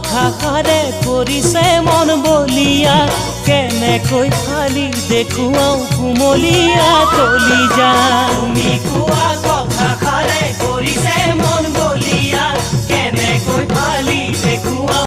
কথাষাৰে কৰিছে মন বলিয়া কেনেকৈ ফালি দেখুৱাও কুমলীয়া কলিজা তুমি কোৱা কথাষাৰে কৰিছে মন বলিয়া কেনেকৈ ফালি